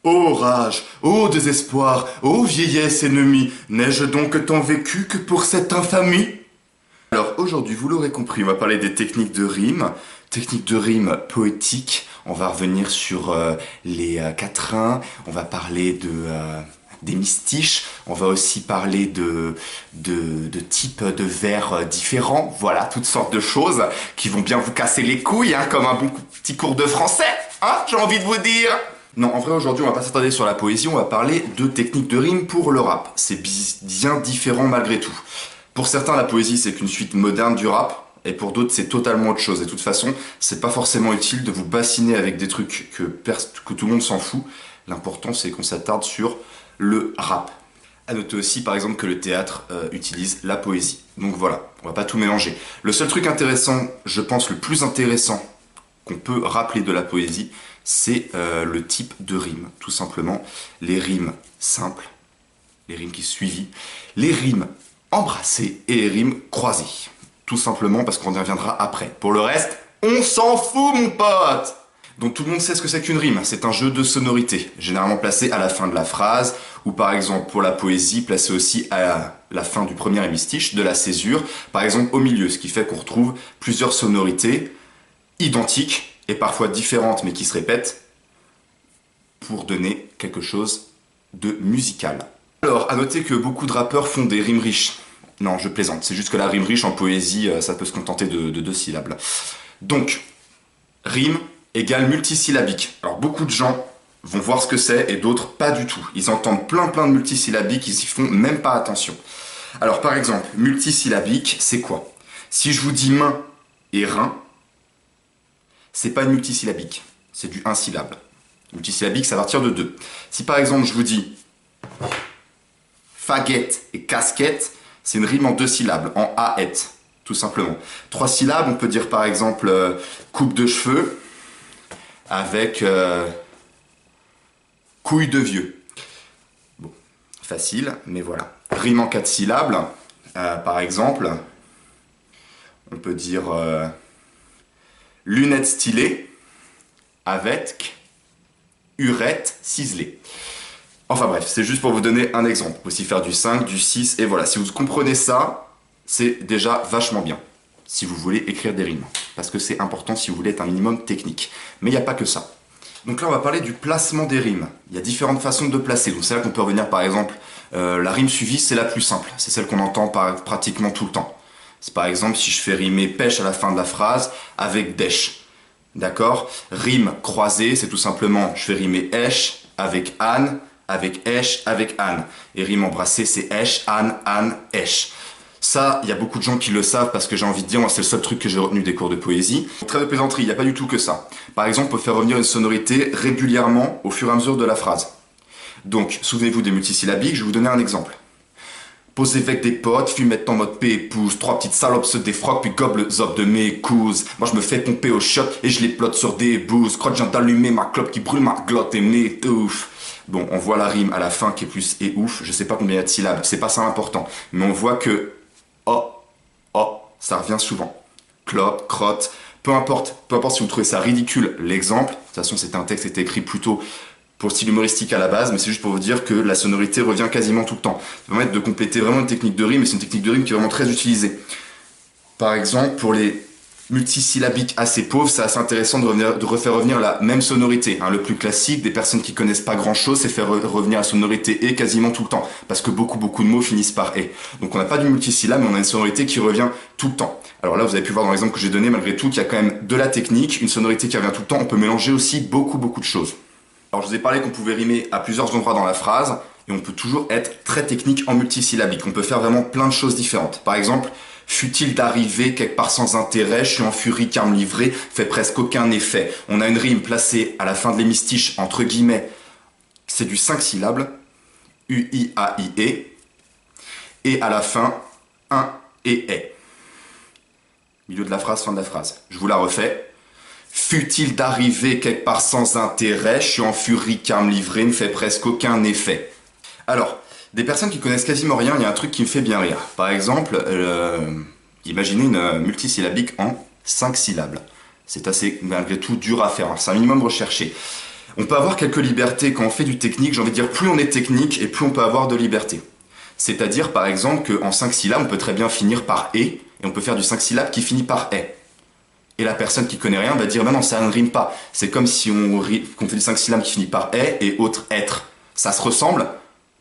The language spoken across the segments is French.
Ô rage, ô désespoir, ô vieillesse ennemie, n'ai-je donc tant vécu que pour cette infamie? Alors aujourd'hui, vous l'aurez compris, on va parler des techniques de rime poétiques, on va revenir sur les quatrains, on va parler des mystiches, on va aussi parler de types de vers différents, voilà, toutes sortes de choses qui vont bien vous casser les couilles, hein, comme un bon petit cours de français, hein, j'ai envie de vous dire. Non, en vrai, aujourd'hui, on va pas s'attarder sur la poésie, on va parler de techniques de rime pour le rap. C'est bien différent malgré tout. Pour certains, la poésie, c'est qu'une suite moderne du rap, et pour d'autres, c'est totalement autre chose. Et de toute façon, c'est pas forcément utile de vous bassiner avec des trucs que tout le monde s'en fout. L'important, c'est qu'on s'attarde sur le rap. À noter aussi, par exemple, que le théâtre utilise la poésie. Donc voilà, on va pas tout mélanger. Le seul truc intéressant, je pense le plus intéressant qu'on peut rappeler de la poésie, c'est le type de rime, tout simplement. Les rimes simples, les rimes qui suivent, les rimes embrassées et les rimes croisées. Tout simplement parce qu'on y reviendra après. Pour le reste, on s'en fout mon pote! Donc tout le monde sait ce que c'est qu'une rime, c'est un jeu de sonorité, généralement placé à la fin de la phrase, ou par exemple pour la poésie, placé aussi à la fin du premier hémistiche, de la césure, par exemple au milieu, ce qui fait qu'on retrouve plusieurs sonorités identiques, et parfois différentes mais qui se répètent, pour donner quelque chose de musical. Alors, à noter que beaucoup de rappeurs font des rimes riches. Non, je plaisante, c'est juste que la rime riche en poésie, ça peut se contenter de 2 syllabes. Donc, rime égale multisyllabique. Alors, beaucoup de gens vont voir ce que c'est et d'autres pas du tout. Ils entendent plein de multisyllabiques, ils y font même pas attention. Alors, par exemple, multisyllabique, c'est quoi? Si je vous dis main et rein, c'est pas une multisyllabique, c'est du 1 syllabe. Multisyllabique, c'est à partir de 2. Si par exemple je vous dis faguette et casquette, c'est une rime en 2 syllabes, en a-et, tout simplement. 3 syllabes, on peut dire par exemple coupe de cheveux avec couille de vieux. Bon, facile, mais voilà. Rime en 4 syllabes, par exemple, on peut dire lunettes stylées avec urette ciselée. Enfin bref, c'est juste pour vous donner un exemple. On peut aussi faire du 5, du 6, et voilà. Si vous comprenez ça, c'est déjà vachement bien. Si vous voulez écrire des rimes. Parce que c'est important si vous voulez être un minimum technique. Mais il n'y a pas que ça. Donc là, on va parler du placement des rimes. Il y a différentes façons de placer. Donc c'est là qu'on peut revenir par exemple, la rime suivie, c'est la plus simple. C'est celle qu'on entend pratiquement tout le temps. C'est par exemple si je fais rimer pêche à la fin de la phrase avec dèche. D'accord? Rime croisée, c'est tout simplement je fais rimer èche avec Anne, avec èche, avec Anne. Et rime embrassée, c'est èche, Anne, Anne, èche. Ça, il y a beaucoup de gens qui le savent parce que j'ai envie de dire, moi c'est le seul truc que j'ai retenu des cours de poésie. Très de plaisanterie, il n'y a pas du tout que ça. Par exemple, on peut faire revenir une sonorité régulièrement au fur et à mesure de la phrase. Donc, souvenez-vous des multisyllabiques, je vais vous donner un exemple. Posé avec des potes, fumette en mode P épouse, 3 petites salopes se défroquent puis gobent le zop de mes couses. Moi je me fais pomper au shot et je les plotte sur des bouses. Crotte, je viens d'allumer ma clope qui brûle ma glotte et m'étouffe. Bon, on voit la rime à la fin qui est plus et ouf, je sais pas combien il y a de syllabes, c'est pas ça l'important. Mais on voit que oh, oh, ça revient souvent. Clope, crotte, peu importe si vous trouvez ça ridicule, l'exemple, de toute façon c'était un texte qui était écrit plutôt pour le style humoristique à la base, mais c'est juste pour vous dire que la sonorité revient quasiment tout le temps. Ça va permettre de compléter vraiment une technique de rime, et c'est une technique de rime qui est vraiment très utilisée. Par exemple, pour les multisyllabiques assez pauvres, c'est assez intéressant de refaire revenir la même sonorité. Hein. Le plus classique, des personnes qui connaissent pas grand chose, c'est faire revenir la sonorité et quasiment tout le temps. Parce que beaucoup de mots finissent par et. Donc on n'a pas du multisyllabe, mais on a une sonorité qui revient tout le temps. Alors là, vous avez pu voir dans l'exemple que j'ai donné, malgré tout, qu'il y a quand même de la technique, une sonorité qui revient tout le temps. On peut mélanger aussi beaucoup de choses. Alors je vous ai parlé qu'on pouvait rimer à plusieurs endroits dans la phrase, et on peut toujours être très technique en multisyllabique. On peut faire vraiment plein de choses différentes. Par exemple, fut-il d'arriver quelque part sans intérêt, je suis en furie car me livrer, fait presque aucun effet. On a une rime placée à la fin de l'hémistiche, entre guillemets, c'est du 5 syllabes, U-I-A-I-E, et à la fin, un et est. Milieu de la phrase, fin de la phrase. Je vous la refais. Fut-il d'arriver quelque part sans intérêt, je suis en furie car me livrer ne fait presque aucun effet. Alors, des personnes qui connaissent quasiment rien, il y a un truc qui me fait bien rire. Par exemple, imaginez une multisyllabique en 5 syllabes. C'est assez, malgré tout, dur à faire. C'est un minimum recherché. On peut avoir quelques libertés quand on fait du technique, j'ai envie de dire plus on est technique et plus on peut avoir de liberté. C'est-à-dire par exemple qu'en 5 syllabes, on peut très bien finir par et on peut faire du 5 syllabes qui finit par est. Et la personne qui connaît rien va dire, bah non, ça ne rime pas. C'est comme si qu'on fait du 5 syllabes qui finit par est et autre être. Ça se ressemble,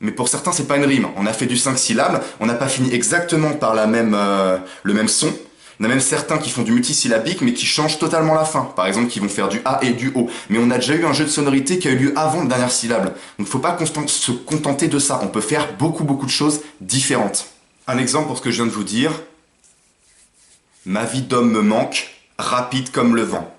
mais pour certains, c'est pas une rime. On a fait du 5 syllabes, on n'a pas fini exactement par le même son. On a même certains qui font du multisyllabique, mais qui changent totalement la fin. Par exemple, qui vont faire du A et du O. Mais on a déjà eu un jeu de sonorité qui a eu lieu avant la dernière syllabe. Donc faut pas se contenter de ça. On peut faire beaucoup de choses différentes. Un exemple pour ce que je viens de vous dire. Ma vie d'homme me manque, rapide comme le vent.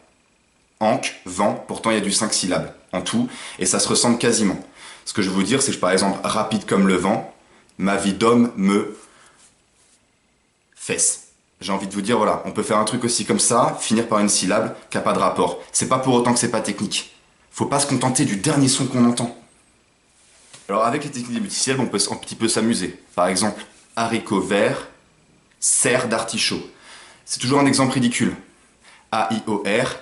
Anque, vent, pourtant il y a du 5 syllabes en tout, et ça se ressemble quasiment. Ce que je veux vous dire, c'est que par exemple, rapide comme le vent, ma vie d'homme me fesse. J'ai envie de vous dire, voilà, on peut faire un truc aussi comme ça, finir par une syllabe qui n'a pas de rapport. C'est pas pour autant que c'est pas technique. Faut pas se contenter du dernier son qu'on entend. Alors avec les techniques des multisyllabes, on peut un petit peu s'amuser. Par exemple, haricot vert, serre d'artichaut. C'est toujours un exemple ridicule. A-I-O-R,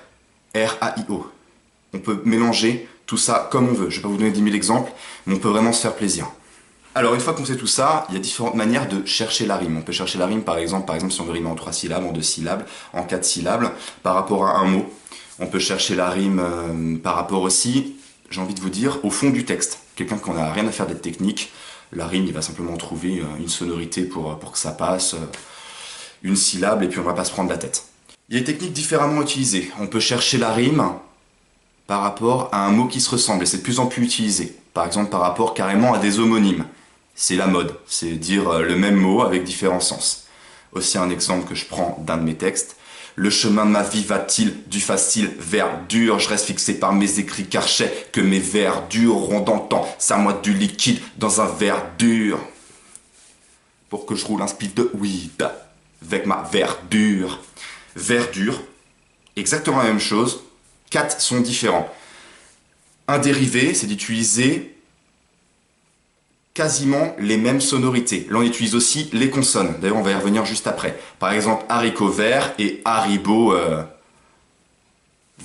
R-A-I-O. On peut mélanger tout ça comme on veut. Je vais pas vous donner 10 000 exemples, mais on peut vraiment se faire plaisir. Alors une fois qu'on sait tout ça, il y a différentes manières de chercher la rime. On peut chercher la rime par exemple si on veut rimer en 3 syllabes, en 2 syllabes, en 4 syllabes, par rapport à un mot. On peut chercher la rime par rapport aussi, j'ai envie de vous dire, au fond du texte. Quelqu'un qui n'a rien à faire d'être technique, la rime, il va simplement trouver une sonorité pour que ça passe, une syllabe, et puis on va pas se prendre la tête. Il y a des techniques différemment utilisées. On peut chercher la rime par rapport à un mot qui se ressemble, et c'est de plus en plus utilisé. Par exemple, par rapport carrément à des homonymes. C'est la mode, c'est dire le même mot avec différents sens. Aussi un exemple que je prends d'un de mes textes. Le chemin de ma vie va-t-il du facile vers dur? Je reste fixé par mes écrits car je sais que mes vers dureront dans le temps. C'est à moi du liquide dans un verre dur. Pour que je roule un speed de weed avec ma verdure. Verdure, exactement la même chose. 4 sont différents. Un dérivé, c'est d'utiliser quasiment les mêmes sonorités. Là, on utilise aussi les consonnes. D'ailleurs, on va y revenir juste après. Par exemple, haricot vert et haribo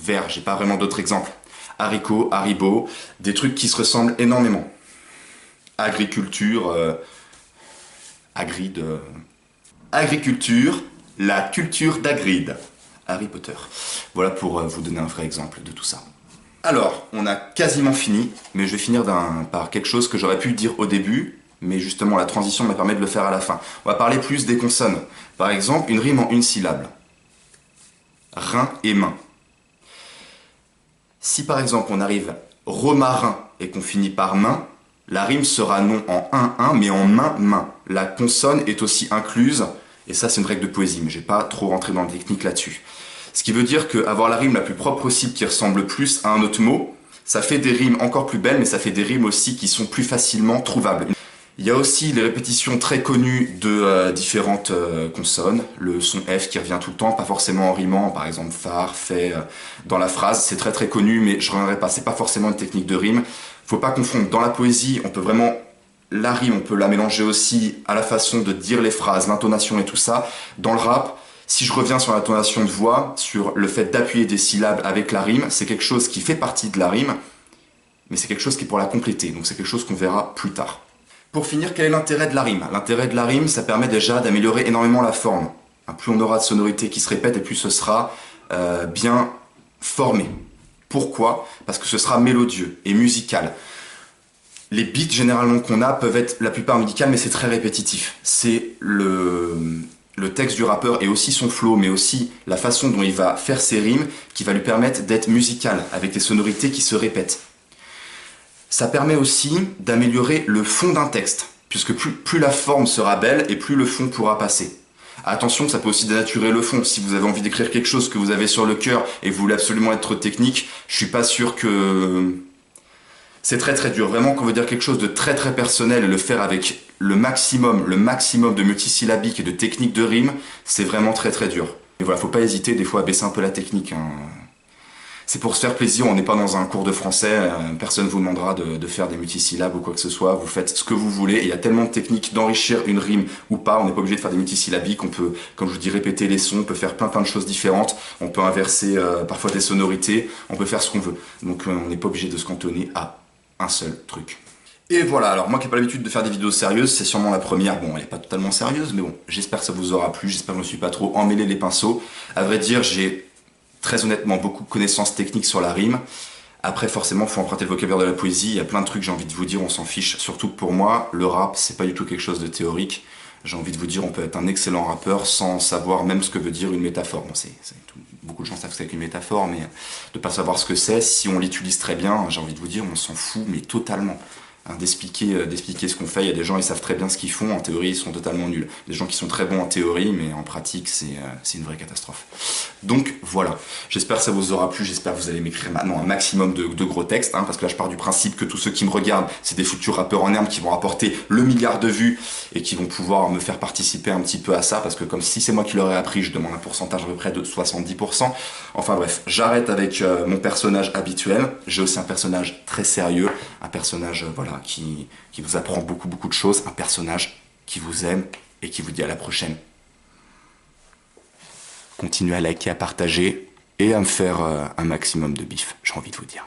vert. J'ai pas vraiment d'autres exemples. Haricot, haribo, des trucs qui se ressemblent énormément. Agriculture, agriculture, la culture d'Agrid. Harry Potter. Voilà pour vous donner un vrai exemple de tout ça. Alors, on a quasiment fini, mais je vais finir par quelque chose que j'aurais pu dire au début, mais justement la transition me permet de le faire à la fin. On va parler plus des consonnes. Par exemple, une rime en une syllabe. Rein et main. Si par exemple on arrive romarin et qu'on finit par main, la rime sera non en un, mais en main. La consonne est aussi incluse, et ça c'est une règle de poésie, mais je vais pas trop rentrer dans la technique là-dessus. Ce qui veut dire qu'avoir la rime la plus propre possible qui ressemble plus à un autre mot, ça fait des rimes encore plus belles, mais ça fait des rimes aussi qui sont plus facilement trouvables. Il y a aussi les répétitions très connues de différentes consonnes, le son F qui revient tout le temps, pas forcément en rimant, par exemple phare, fait, dans la phrase, c'est très connu, mais je ne reviendrai pas, c'est pas forcément une technique de rime. Faut pas confondre, dans la poésie, on peut vraiment, la rime, on peut la mélanger aussi à la façon de dire les phrases, l'intonation et tout ça. Dans le rap, si je reviens sur l'intonation de voix, sur le fait d'appuyer des syllabes avec la rime, c'est quelque chose qui fait partie de la rime, mais c'est quelque chose qui est pour la compléter, donc c'est quelque chose qu'on verra plus tard. Pour finir, quel est l'intérêt de la rime? L'intérêt de la rime, ça permet déjà d'améliorer énormément la forme. Plus on aura de sonorités qui se répètent, et plus ce sera bien formé. Pourquoi? Parce que ce sera mélodieux et musical. Les beats généralement qu'on a peuvent être la plupart musicales, mais c'est très répétitif. C'est le texte du rappeur et aussi son flow, mais aussi la façon dont il va faire ses rimes qui va lui permettre d'être musical, avec des sonorités qui se répètent. Ça permet aussi d'améliorer le fond d'un texte, puisque plus la forme sera belle et plus le fond pourra passer. Attention, ça peut aussi dénaturer le fond. Si vous avez envie d'écrire quelque chose que vous avez sur le cœur et vous voulez absolument être technique, je suis pas sûr que... C'est très dur. Vraiment, quand on veut dire quelque chose de très personnel et le faire avec le maximum de multisyllabique et de technique de rime, c'est vraiment très dur. Et voilà, faut pas hésiter des fois à baisser un peu la technique, hein. C'est pour se faire plaisir, on n'est pas dans un cours de français, personne ne vous demandera de faire des multisyllabes ou quoi que ce soit, vous faites ce que vous voulez, et il y a tellement de techniques d'enrichir une rime ou pas, on n'est pas obligé de faire des multisyllabiques, on peut, comme je vous dis, répéter les sons, on peut faire plein de choses différentes, on peut inverser parfois des sonorités, on peut faire ce qu'on veut. Donc on n'est pas obligé de se cantonner à un seul truc. Et voilà, alors moi qui n'ai pas l'habitude de faire des vidéos sérieuses, c'est sûrement la première, bon elle n'est pas totalement sérieuse, mais bon, j'espère que ça vous aura plu, j'espère que je ne me suis pas trop emmêlé les pinceaux. À vrai dire, j'ai très honnêtement beaucoup de connaissances techniques sur la rime. Après forcément, il faut emprunter le vocabulaire de la poésie, il y a plein de trucs, j'ai envie de vous dire, on s'en fiche, surtout que pour moi, le rap, c'est pas du tout quelque chose de théorique. J'ai envie de vous dire, on peut être un excellent rappeur sans savoir même ce que veut dire une métaphore. Bon, beaucoup de gens savent que c'est une métaphore, mais de pas savoir ce que c'est, si on l'utilise très bien, j'ai envie de vous dire, on s'en fout, mais totalement. Hein, d'expliquer ce qu'on fait, il y a des gens, ils savent très bien ce qu'ils font, en théorie, ils sont totalement nuls. Des gens qui sont très bons en théorie, mais en pratique, c'est une vraie catastrophe. Donc voilà, j'espère que ça vous aura plu, j'espère que vous allez m'écrire maintenant un maximum de gros textes, hein, parce que là je pars du principe que tous ceux qui me regardent, c'est des futurs rappeurs en herbe qui vont apporter le milliard de vues et qui vont pouvoir me faire participer un petit peu à ça, parce que comme si c'est moi qui leur ai appris, je demande un pourcentage à peu près de 70%. Enfin bref, j'arrête avec mon personnage habituel, j'ai aussi un personnage très sérieux, un personnage voilà, qui vous apprend beaucoup de choses, un personnage qui vous aime et qui vous dit à la prochaine. Continuez à liker, à partager et à me faire un maximum de bif, j'ai envie de vous dire.